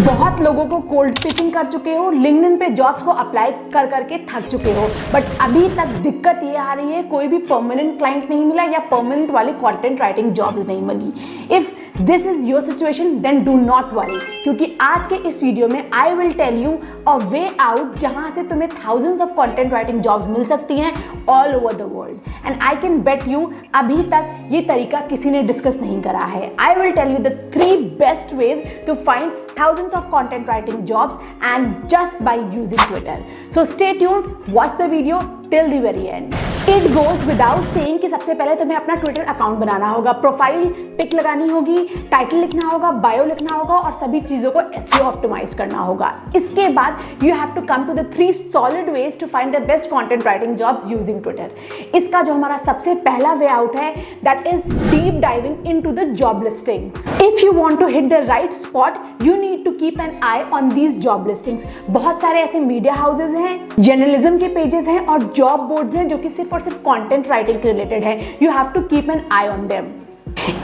बहुत लोगों को कोल्ड पिचिंग कर चुके हो, लिंक्डइन पे जॉब्स को अप्लाई कर करके थक चुके हो, बट अभी तक दिक्कत ये आ रही है कोई भी परमानेंट क्लाइंट नहीं मिला या परमानेंट वाली कंटेंट राइटिंग जॉब्स नहीं मिली। If this is your situation then do not worry, क्योंकि आज के इस वीडियो में I will tell you a way out जहां से तुम्हें thousands of content writing jobs मिल सकती हैं all over the world. And I can bet you अभी तक ये तरीका किसी ने डिस्कस नहीं करा है। I will tell you the 3 best ways to find thousands of content writing jobs and just by using Twitter. So stay tuned, watch the video till the very end. It goes without saying कि सबसे पहले तुम्हें अपना Twitter account बनाना होगा, profile pic लगानी होगी, title लिखना होगा, बायो लिखना होगा और सभी चीज़ों को SEO ऑप्टिमाइज करना होगा। इसके बाद you have to come to the 3 solid ways to find the best content writing jobs using Twitter. इसका जो हमारा सबसे पहला वे आउट है that is deep diving into the job listings. If you want to hit the right spot you need to keep an eye on these job listings. बहुत सारे ऐसे media houses हैं, जर्नलिज्म के pages हैं और job boards हैं जो कि सिर्फ और सिर्फ कंटेंट राइटिंग के रिलेटेड है। You have to keep an eye on them.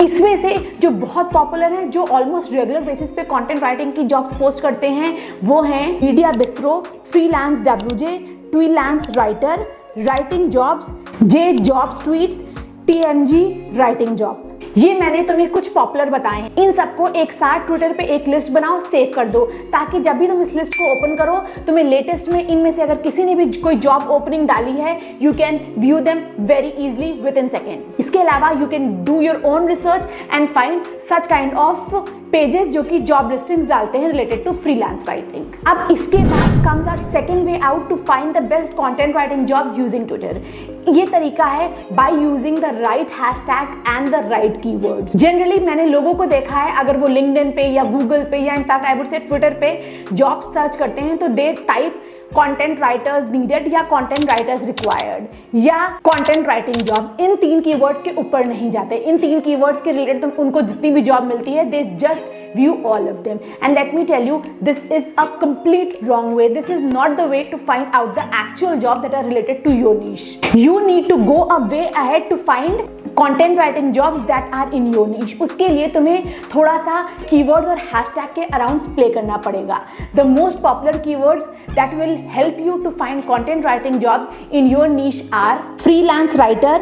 इसमें से जो बहुत पॉपुलर है, जो ऑलमोस्ट रेगुलर बेसिस पे कंटेंट राइटिंग की जॉब्स पोस्ट करते हैं, वो हैं मीडिया बिस्ट्रो, फ्रीलांस WJ, ट्वीलांस writer, writing jobs, J jobs tweets, TMG writing job. ये मैंने तुम्हें कुछ पॉपुलर बताए हैं। इन सबको एक साथ ट्विटर पे एक लिस्ट बनाओ, सेव कर दो, ताकि जब भी तुम इस लिस्ट को ओपन करो तुम्हें लेटेस्ट में इनमें से अगर किसी ने भी कोई जॉब ओपनिंग डाली है you can view them very easily with in seconds. इसके अलावा you can do your own research and find such kind of pages जो कि जॉब लिस्टिंग्स डालते हैं रिलेटेड टू फ्रीलांस राइटिंग। अब इसके बाद comes our second way out to find the best content writing jobs using Twitter. ये तरीका है by using the right hashtag and the right keywords. Generally मैंने लोगों को देखा है अगर वो लिंक्डइन पे या गूगल पे या in fact I would say Twitter पे जॉब सर्च करते हैं तो दे टाइप कंटेंट राइटर्स नीडेड या कंटेंट राइटर्स रिक्वायर्ड या कंटेंट राइटिंग जॉब्स। इन 3 कीवर्ड्स के ऊपर नहीं जाते। इन 3 कीवर्ड्स के रिलेटेड तुम उनको जितनी भी जॉब मिलती है they just view all of them, and let me tell you this is a complete wrong way. This is not the way to find out the actual jobs that are related to your niche. You need to go a way ahead to find content writing jobs that are in your niche. उसके लिए तुम्हें थोड़ा सा keywords और hashtag के around play करना पड़ेगा। The most popular keywords that will help you to find content writing jobs in your niche are freelance writer,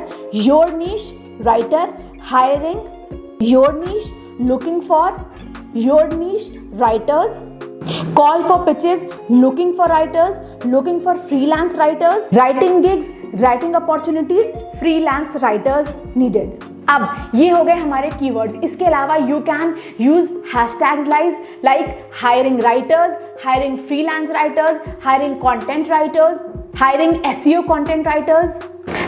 your niche, writer, hiring, your niche, looking for, your niche, writers, call for pitches, looking for writers, looking for freelance writers, writing gigs, writing opportunities, freelance writers needed. अब ये हो गए हमारे keywords. इसके अलावा you can use hashtags like hiring writers, hiring freelance writers, hiring content writers, hiring SEO content writers,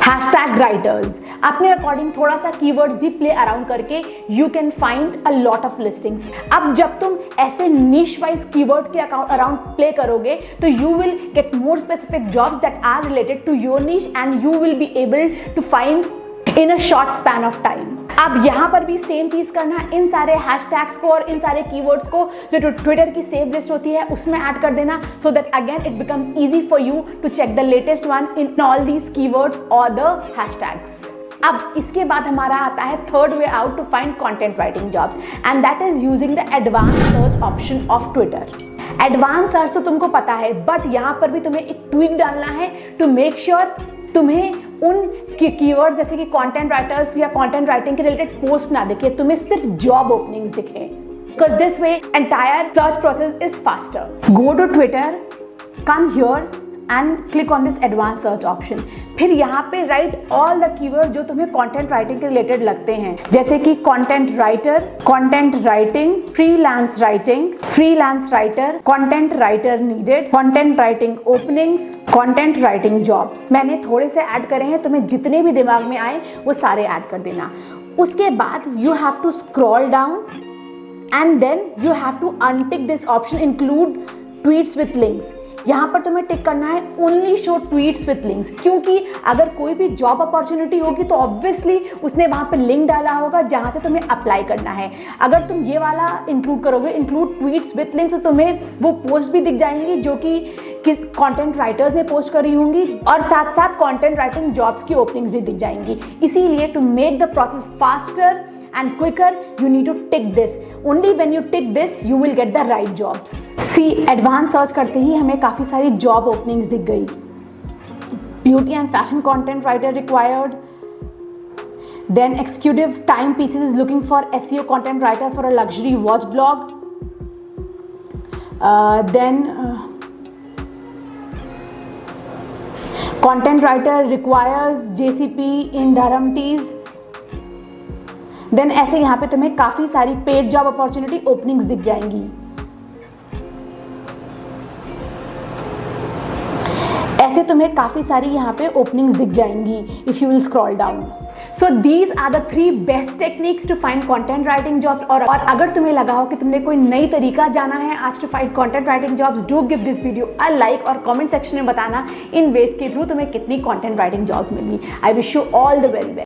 hashtag writers. अपने according थोड़ा सा कीवर्ड्स भी प्ले अराउंड करके you can find a lot of listings. अब जब तुम ऐसे नीश वाइज कीवर्ड के अराउंड प्ले करोगे तो you will get more specific jobs that are related to your niche and you will be able to find in a short span of time. अब यहाँ पर भी सेम चीज करना, इन सारे हैशटैग्स को और इन सारे कीवर्ड्स को जो ट्विटर की सेव लिस्ट होती है उसमें ऐड कर देना so that again it becomes easy for you to check the latest one in all these keywords और द हैशटैग्स। अब इसके बाद हमारा आता है third way out to find content writing jobs and that is using the advance search option of Twitter. Advance search तो तुमको पता है, बट यहाँ पर भी तुम्हें एक ट्वीक डालना है टू मेक श्योर तुम्हें उन कीवर्ड जैसे कि कंटेंट राइटर्स या कंटेंट राइटिंग के रिलेटेड पोस्ट ना दिखे, तुम्हें सिर्फ जॉब ओपनिंग्स दिखे, because this way entire search process is faster. Go to Twitter, come here and click on this advanced search option. फिर यहाँ पे write all the keywords जो तुम्हें content writing के related लगते हैं, जैसे कि content writer, content writing, freelance writing, freelance writer, content writer needed, content writing openings, content writing jobs. मैंने थोड़े से ऐड करे हैं, तुम्हें जितने भी दिमाग में आए वो सारे ऐड कर देना। उसके बाद you have to scroll down and then you have to untick this option include tweets with links. यहाँ पर तुम्हें टिक करना है only show tweets with links, क्योंकि अगर कोई भी जॉब अपॉर्चुनिटी होगी तो ऑब्वियसली उसने वहाँ पर लिंक डाला होगा जहाँ से तुम्हें अप्लाई करना है। अगर तुम ये वाला इंक्लूड करोगे, इंक्लूड ट्वीट्स विथ लिंक्स, तो तुम्हें वो पोस्ट भी दिख जाएंगी जो कि किस कंटेंट राइटर्स ने पोस्ट करी होंगी और साथ साथ कंटेंट राइटिंग जॉब्स की ओपनिंग्स भी दिख जाएंगी। इसीलिए to make the process faster and quicker, you need to tick this. Only when you tick this, you will get the right jobs. See, advance search करते ही हमें काफ़ी सारी जॉब ओपनिंग्स दिख गई. Beauty and fashion content writer required. Then Executive Timepieces is looking for SEO content writer for a luxury watch blog. Content writer requires JCP in Dharam Teas. Then ऐसे यहाँ पे तुम्हें काफ़ी सारी पेड जॉब अपॉर्चुनिटी ओपनिंग्स दिख जाएंगी. ऐसे तुम्हें काफ़ी सारी यहाँ पे ओपनिंग्स दिख जाएंगी if you will scroll down. So these are the 3 best techniques to find content writing jobs. और अगर तुम्हें लगा हो कि तुमने कोई नई तरीका जाना है आज to find content writing jobs, do give this video a like और कमेंट सेक्शन में बताना इन वेज के थ्रू तुम्हें कितनी कंटेंट राइटिंग जॉब्स मिली. I wish you all the very best.